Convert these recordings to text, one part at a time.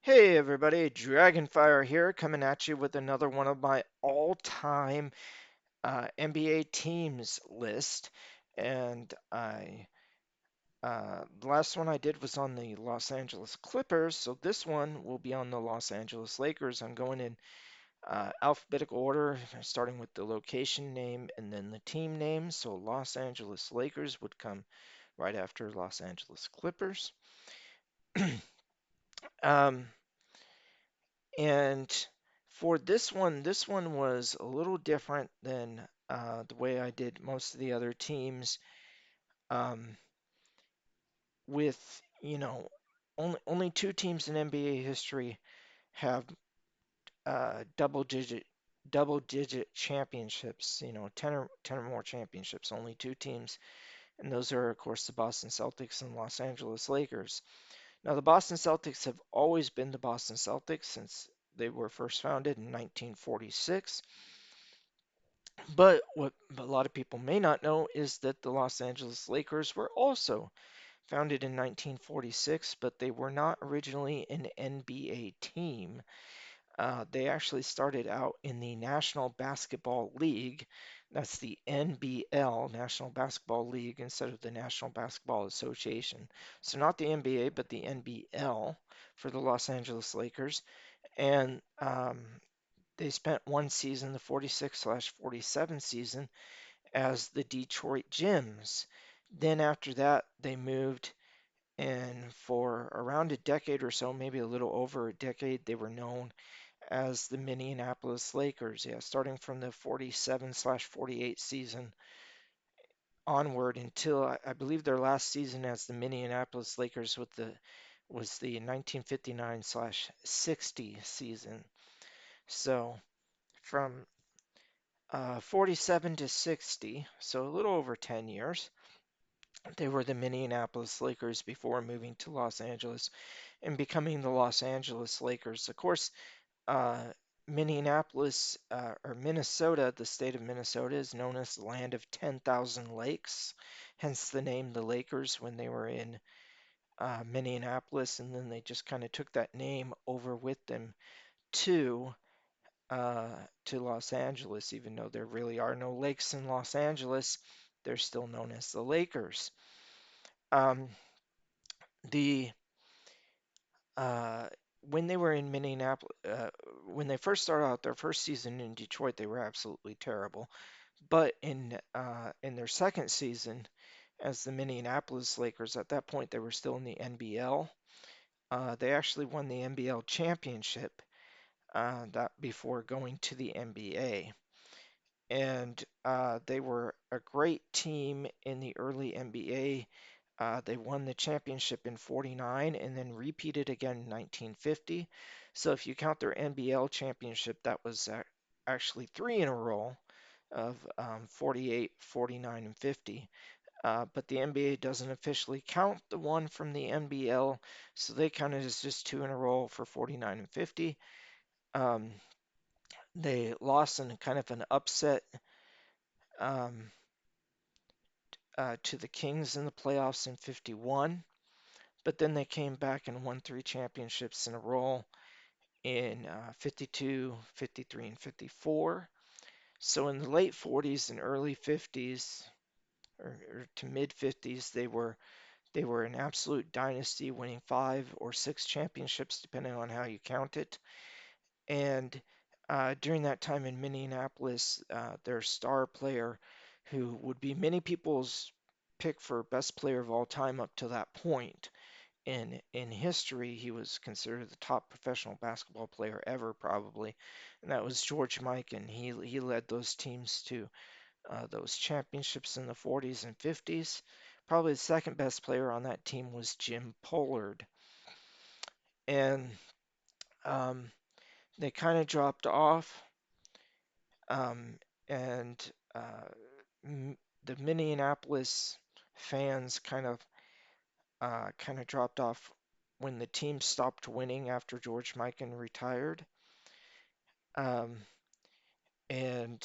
Hey everybody, Dragonfire here, coming at you with another one of my all-time NBA teams list. And the last one I did was on the Los Angeles Clippers, so this one will be on the Los Angeles Lakers. I'm going in alphabetical order, starting with the location name and then the team name. So Los Angeles Lakers would come right after Los Angeles Clippers. Um, And for this one was a little different than the way I did most of the other teams. Um, with, only two teams in NBA history have double digit championships, 10 or more championships, only two teams. And those are, of course, the Boston Celtics and Los Angeles Lakers. Now, the Boston Celtics have always been the Boston Celtics since they were first founded in 1946. But what a lot of people may not know is that the Los Angeles Lakers were also founded in 1946, but they were not originally an NBA team. They actually started out in the National Basketball League. That's the NBL, National Basketball League, instead of the National Basketball Association. So not the NBA, but the NBL for the Los Angeles Lakers. And they spent one season, the 46/47 season, as the Detroit Gems. Then after that, they moved, and for around a decade or so, maybe a little over a decade, they were known as the Minneapolis Lakers. Yeah, starting from the 47/48 season onward until I believe their last season as the Minneapolis Lakers was the 1959/60 season. So from 47 to 60, so a little over 10 years. They were the Minneapolis Lakers before moving to Los Angeles and becoming the Los Angeles Lakers. Of course, uh, Minneapolis or Minnesota, the state of Minnesota, is known as the land of 10,000 lakes, hence the name the Lakers when they were in Minneapolis, and then they just kind of took that name over with them to to Los Angeles, even though there really are no lakes in Los Angeles. They're still known as the Lakers. Um, the uh, when they were in Minneapolis, when they first started out their first season in Detroit, they were absolutely terrible. But in their second season as the Minneapolis Lakers, at that point they were still in the NBL. They actually won the NBL championship that before going to the NBA. And they were a great team in the early NBA. They won the championship in 49 and then repeated again in 1950. So if you count their NBL championship, that was actually three in a row of 48, 49, and 50. But the NBA doesn't officially count the one from the NBL, so they count it as just two in a row for 49 and 50. Um, they lost in kind of an upset um, to the Kings in the playoffs in 51, but then they came back and won three championships in a row in 52, 53, and 54. So in the late 40s and early 50s, or to mid 50s, they were an absolute dynasty, winning five or six championships depending on how you count it. And during that time in Minneapolis, their star player, who would be many people's pick for best player of all time up to that point in history, he was considered the top professional basketball player ever, probably, and that was George Mikan. He led those teams to those championships in the 40s and 50s. Probably the second best player on that team was Jim Pollard, and um, they kind of dropped off. Um, and the Minneapolis fans kind of dropped off when the team stopped winning after George Mikan retired. Um, and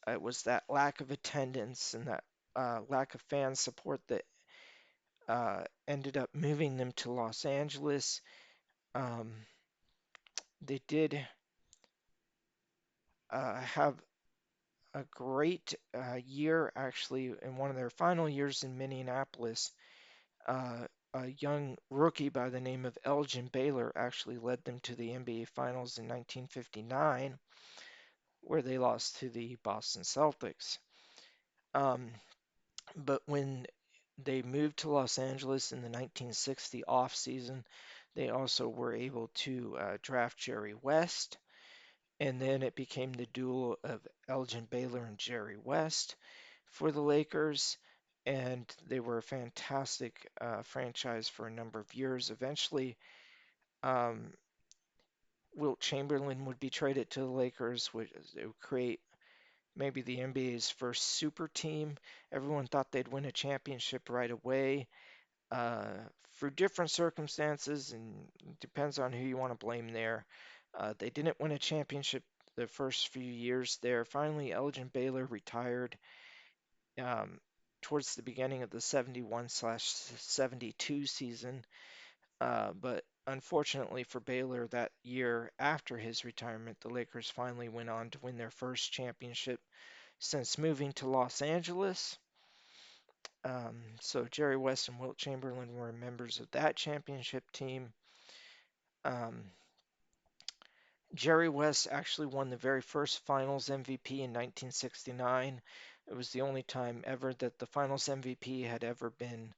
it was that lack of attendance and that lack of fan support that ended up moving them to Los Angeles. Um, they did have a great year, actually, in one of their final years in Minneapolis. A young rookie by the name of Elgin Baylor actually led them to the NBA Finals in 1959, where they lost to the Boston Celtics. Um, but when they moved to Los Angeles in the 1960 offseason, they also were able to draft Jerry West, and then it became the duel of Elgin Baylor and Jerry West for the Lakers, and they were a fantastic franchise for a number of years. Eventually, um, Wilt Chamberlain would be traded to the Lakers, which would create maybe the NBA's first super team. Everyone thought they'd win a championship right away. Uh, for different circumstances, and it depends on who you want to blame there. They didn't win a championship the first few years there. Finally, Elgin Baylor retired um, towards the beginning of the 71/72 season. But unfortunately for Baylor, that year after his retirement, the Lakers finally went on to win their first championship since moving to Los Angeles. So Jerry West and Wilt Chamberlain were members of that championship team. Um, Jerry West actually won the very first Finals MVP in 1969. It was the only time ever that the Finals MVP had ever been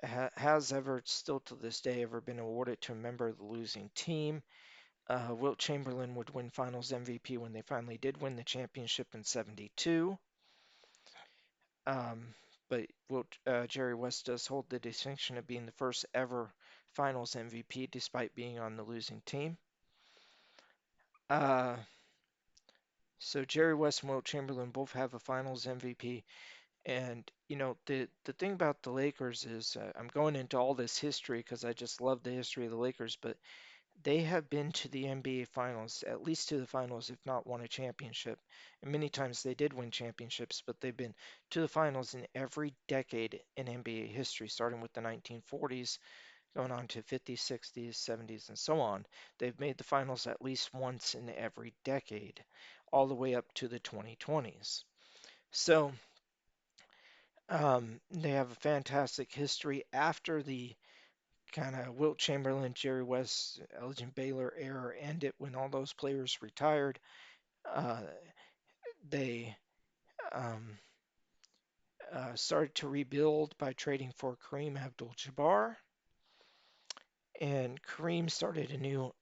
has ever still to this day ever been awarded to a member of the losing team. Wilt Chamberlain would win Finals MVP when they finally did win the championship in '72. Um, but Jerry West does hold the distinction of being the first ever Finals MVP despite being on the losing team. Uh, so Jerry West and Wilt Chamberlain both have a Finals MVP. And the thing about the Lakers is I'm going into all this history because I just love the history of the Lakers, but they have been to the NBA Finals, at least to the finals, if not won a championship. And many times they did win championships, but they've been to the finals in every decade in NBA history, starting with the 1940s, going on to 50s, 60s, 70s, and so on. They've made the finals at least once in every decade, all the way up to the 2020s. So they have a fantastic history after the kind of Wilt Chamberlain, Jerry West, Elgin Baylor era ended when all those players retired. Uh, they um, started to rebuild by trading for Kareem Abdul-Jabbar, and Kareem started a new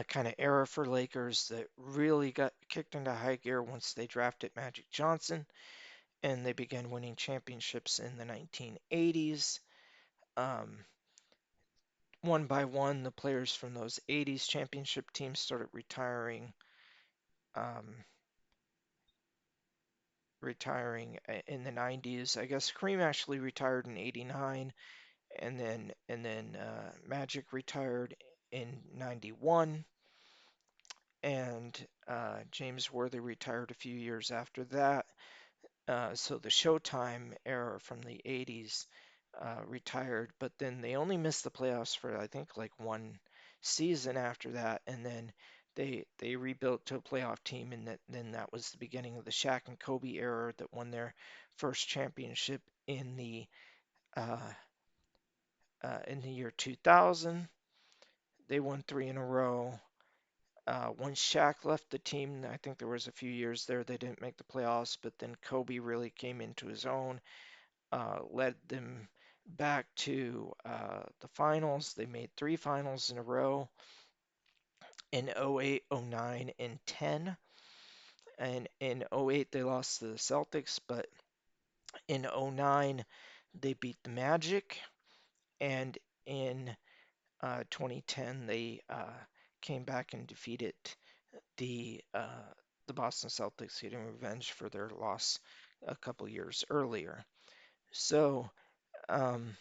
kind of era for Lakers that really got kicked into high gear once they drafted Magic Johnson, and they began winning championships in the 1980s. Um, One by one, the players from those 80s championship teams started um, in the 90s. I guess Kareem actually retired in 89, and then Magic retired in 91, and James Worthy retired a few years after that. So the Showtime era from the 80s retired, but then they only missed the playoffs for I think like one season after that, and then they rebuilt to a playoff team, and then that was the beginning of the Shaq and Kobe era that won their first championship uh, in the year 2000. They won three in a row. Once Shaq left the team, I think there was a few years there they didn't make the playoffs, but then Kobe really came into his own, led them back to the finals. They made three finals in a row in '08, '09, and 10. And in '08, they lost to the Celtics, but in '09, they beat the Magic. And in 2010, they came back and defeated the uh, the Boston Celtics, getting revenge for their loss a couple years earlier. So um,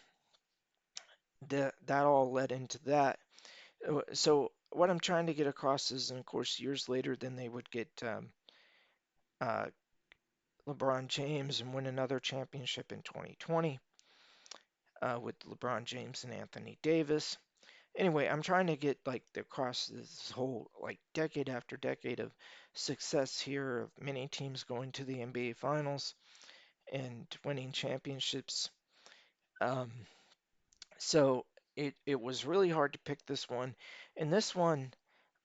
that all led into that. So what I'm trying to get across is, and of course, years later, then they would get uh, LeBron James and win another championship in 2020. with LeBron James and Anthony Davis. Anyway, I'm trying to get like across this whole like decade after decade of success here of many teams going to the NBA Finals and winning championships. Um, so it was really hard to pick this one. And this one,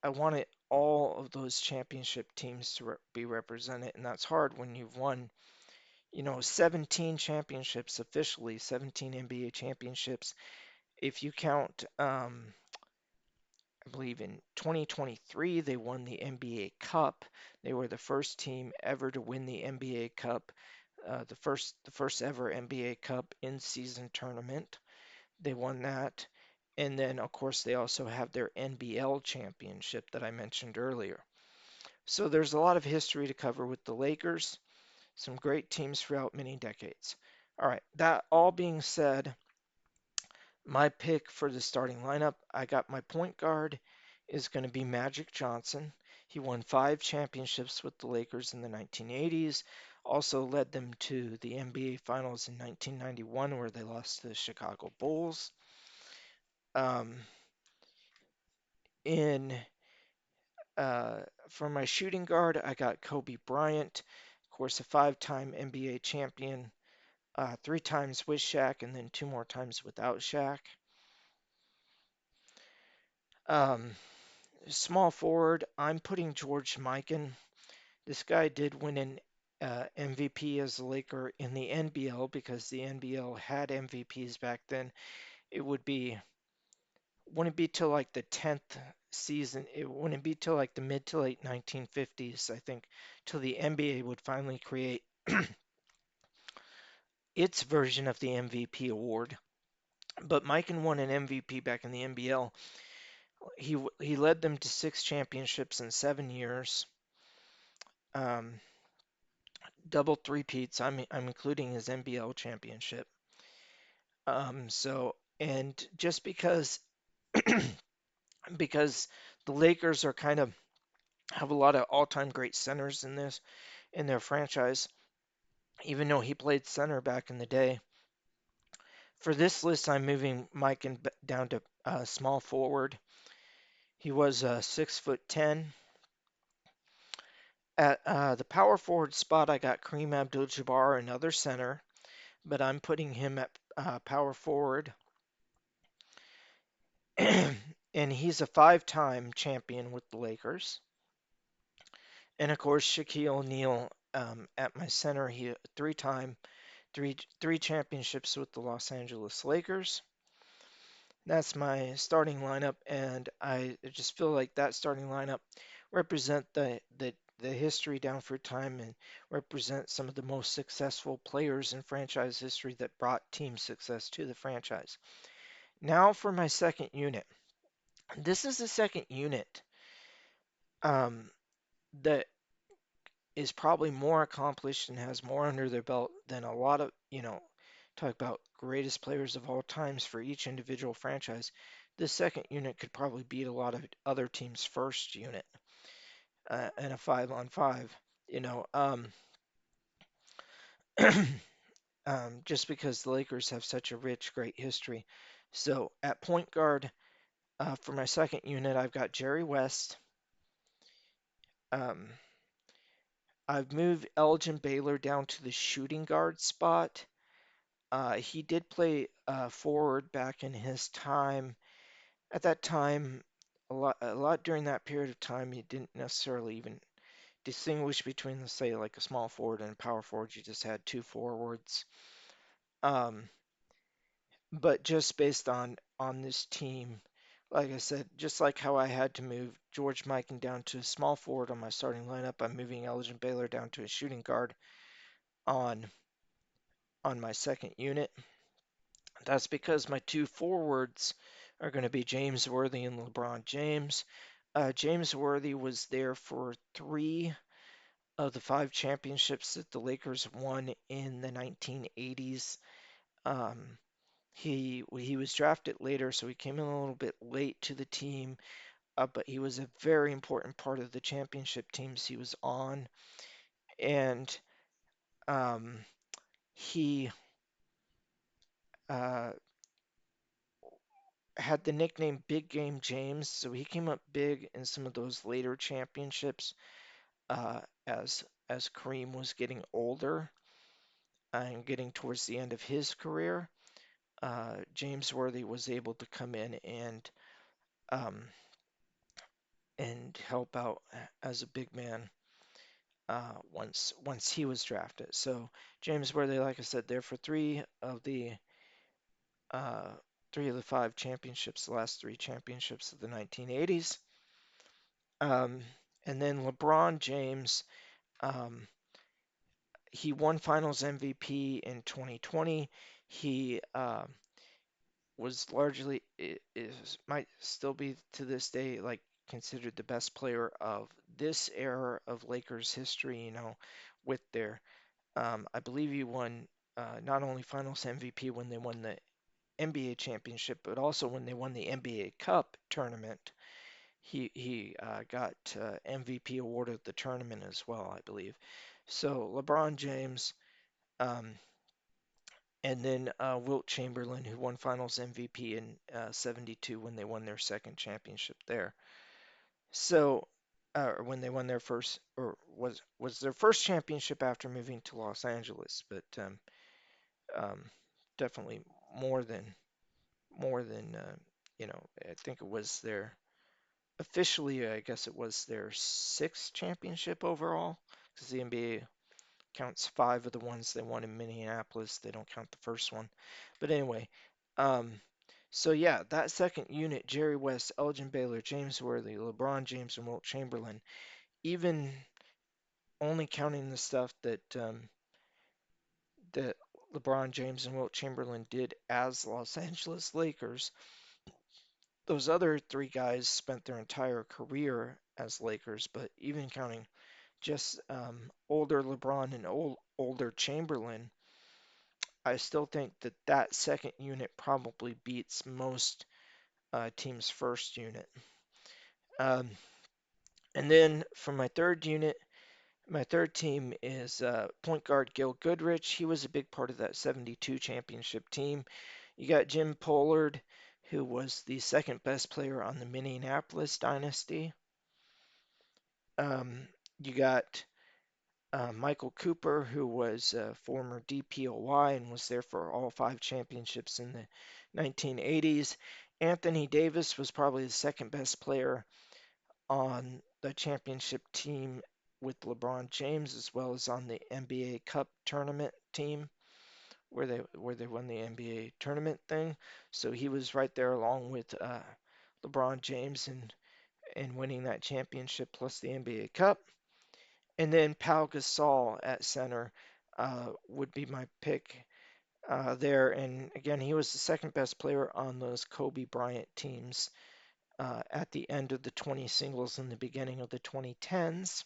I wanted all of those championship teams to be represented, and that's hard when you've won, 17 championships officially, 17 NBA championships. If you count, I believe in 2023, they won the NBA Cup. They were the first team ever to win the NBA Cup, the first ever NBA Cup in season tournament. They won that. And then, of course, they also have their NBL championship that I mentioned earlier. So there's a lot of history to cover with the Lakers, some great teams throughout many decades. All right, that all being said, my pick for the starting lineup, I got my point guard is going to be Magic Johnson. He won 5 championships with the Lakers in the 1980s, also led them to the NBA Finals in 1991, where they lost to the Chicago Bulls. Um, in For my shooting guard, I got Kobe Bryant, of course, a 5-time NBA champion, 3 times with Shaq, and then 2 more times without Shaq. Um, Small forward, I'm putting George Mikan. This guy did win an MVP as a Laker in the NBL because the NBL had MVPs back then. It wouldn't be till like the 10th season. It wouldn't be till like the mid to late 1950s, I think, till the NBA would finally create its version of the MVP award. But Mikan won an MVP back in the NBL. He led them to 6 championships in 7 years. Um, Double three-peats. I'm including his NBL championship. And just because the Lakers are kind of have a lot of all-time great centers in their franchise, even though he played center back in the day. For this list, I'm moving Mike down to small forward. He was 6'10". At the power forward spot, I got Kareem Abdul-Jabbar, another center, but I'm putting him at power forward. And he's a 5-time champion with the Lakers. And of course, Shaquille O'Neal at my center. He three championships with the Los Angeles Lakers. That's my starting lineup, and I just feel like that starting lineup represent the history down through time and represent some of the most successful players in franchise history that brought team success to the franchise. Now for my second unit. This is the second unit um, that is probably more accomplished and has more under their belt than a lot of, talk about greatest players of all times for each individual franchise. This second unit could probably beat a lot of other teams' first unit in a 5-on-5, you know. Just because the Lakers have such a rich, great history. So at point guard, for my second unit, I've got Jerry West. Um, I've moved Elgin Baylor down to the shooting guard spot. He did play forward back in his time. At that time, a lot during that period of time, he didn't necessarily even distinguish between, let's say, like a small forward and a power forward. You just had 2 forwards. Um, but just based on this team, like I said, just like how I had to move George Mikan down to a small forward on my starting lineup, I'm moving Elgin Baylor down to a shooting guard on on my second unit. That's because my 2 forwards are going to be James Worthy and LeBron James. James Worthy was there for 3 of the 5 championships that the Lakers won in the 1980s. Um, he was drafted later, so he came in a little bit late to the team, but he was a very important part of the championship teams he was on, and um, he uh, had the nickname Big Game James, so he came up big in some of those later championships uh, as Kareem was getting older and getting towards the end of his career. James Worthy was able to come in um, and help out as a big man once he was drafted. So James Worthy, like I said, there for uh, 3 of the 5 championships, the last 3 championships of the 1980s. Um, and then LeBron James, um, he won Finals MVP in 2020. He was largely is might still be to this day like considered the best player of this era of Lakers history. With their I believe he won not only Finals MVP when they won the NBA championship, but also when they won the NBA Cup tournament. He got MVP award of the tournament as well, I believe. So LeBron James, um, and then Wilt Chamberlain, who won Finals MVP in '72 when they won their second championship there. So, or when they won their first, or was their first championship after moving to Los Angeles, but um, definitely more than more than I think it was their officially, I guess it was their sixth championship overall, because the NBA counts 5 of the ones they won in Minneapolis. They don't count the first one. But anyway, um, so yeah, that second unit, Jerry West, Elgin Baylor, James Worthy, LeBron James, and Wilt Chamberlain, even only counting the stuff that LeBron James and Wilt Chamberlain did as Los Angeles Lakers, those other 3 guys spent their entire career as Lakers, but even counting just older LeBron and older Chamberlain, I still think that that second unit probably beats most teams' first unit. Um, and then for my third unit, my third team is point guard Gil Goodrich. He was a big part of that '72 championship team. You got Jim Pollard, who was the second best player on the Minneapolis dynasty. Um, you got Michael Cooper, who was a former DPOY and was there for all 5 championships in the 1980s. Anthony Davis was probably the second best player on the championship team with LeBron James, as well as on the NBA Cup tournament team where they won the NBA tournament thing. So he was right there along with LeBron James in winning that championship plus the NBA Cup. And then Pau Gasol at center would be my pick there. And again, he was the second best player on those Kobe Bryant teams at the end of the 20 singles and the beginning of the 2010s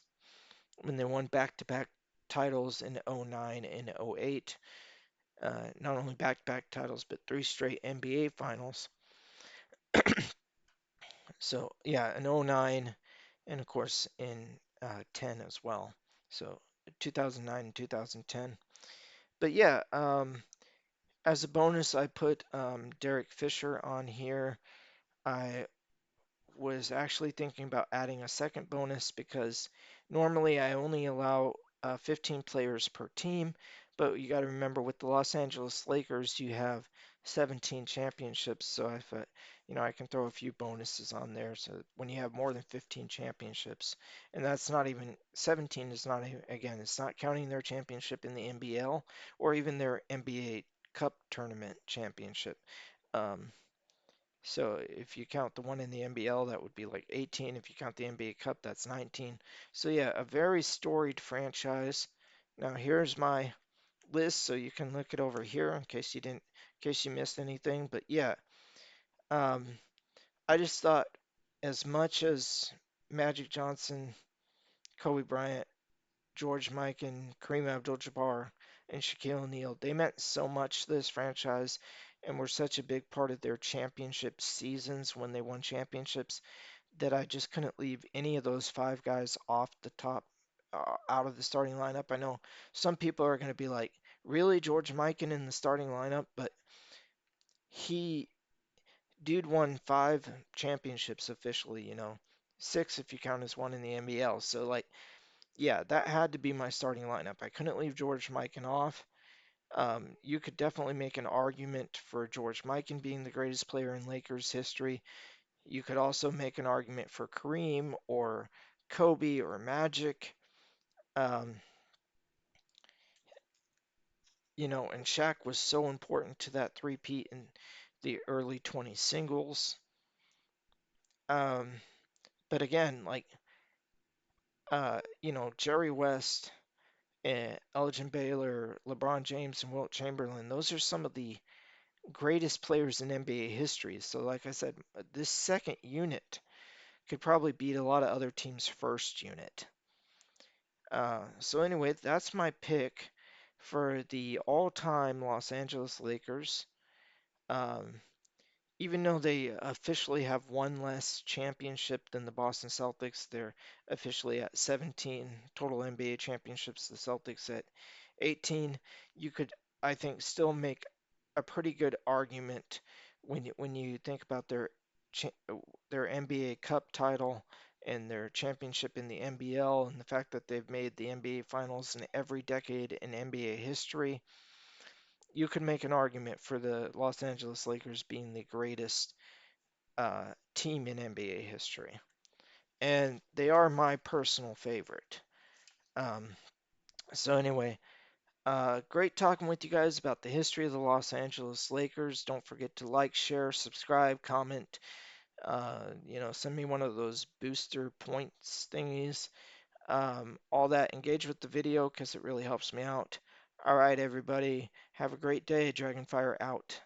when they won back-to-back titles in '09 and '08. Not only back-to-back titles, but 3 straight NBA finals. So yeah, in '09 and of course in 10 as well. So 2009 and 2010. But yeah, as a bonus, I put Derek Fisher on here. I was actually thinking about adding a second bonus because normally I only allow 15 players per team, but you got to remember with the Los Angeles Lakers, you have 17 championships, so if I can throw a few bonuses on there. So when you have more than 15 championships, and that's not even 17 is not again, it's not counting their championship in the NBL or even their NBA Cup tournament championship. Um, so if you count the one in the NBL, that would be like 18. If you count the NBA Cup, that's 19. So yeah, a very storied franchise. Now here's my list, so you can look it over here in case you missed anything. But yeah, um, I just thought as much as Magic Johnson, Kobe Bryant, George Mikan, Kareem Abdul-Jabbar, and Shaquille O'Neal, they meant so much to this franchise and were such a big part of their championship seasons when they won championships that I just couldn't leave any of those 5 guys off the top out of the starting lineup. I know some people are going to be like, really, George Mikan in the starting lineup, but he dude won 5 championships officially, six if you count as one in the NBL. So, like, yeah, that had to be my starting lineup. I couldn't leave George Mikan off. You could definitely make an argument for George Mikan being the greatest player in Lakers history. You could also make an argument for Kareem or Kobe or Magic. Um, and Shaq was so important to that three-peat in the early 20 singles. Um, but again, like, Jerry West, Elgin Baylor, LeBron James, and Wilt Chamberlain, those are some of the greatest players in NBA history. So, like I said, this second unit could probably beat a lot of other teams' first unit. So anyway, that's my pick for the all-time Los Angeles Lakers. Um, Even though they officially have one less championship than the Boston Celtics, they're officially at 17 total NBA championships, the Celtics at 18. You could, I think, still make a pretty good argument when you think about their NBA Cup title and their championship in the NBL and the fact that they've made the NBA Finals in every decade in NBA history. You could make an argument for the Los Angeles Lakers being the greatest team in NBA history. And they are my personal favorite. Um, so, anyway, great talking with you guys about the history of the Los Angeles Lakers. Don't forget to like, share, subscribe, comment. Send me one of those booster points thingies. All that. Engage with the video because it really helps me out. All right, everybody. Have a great day. Dragonfire out.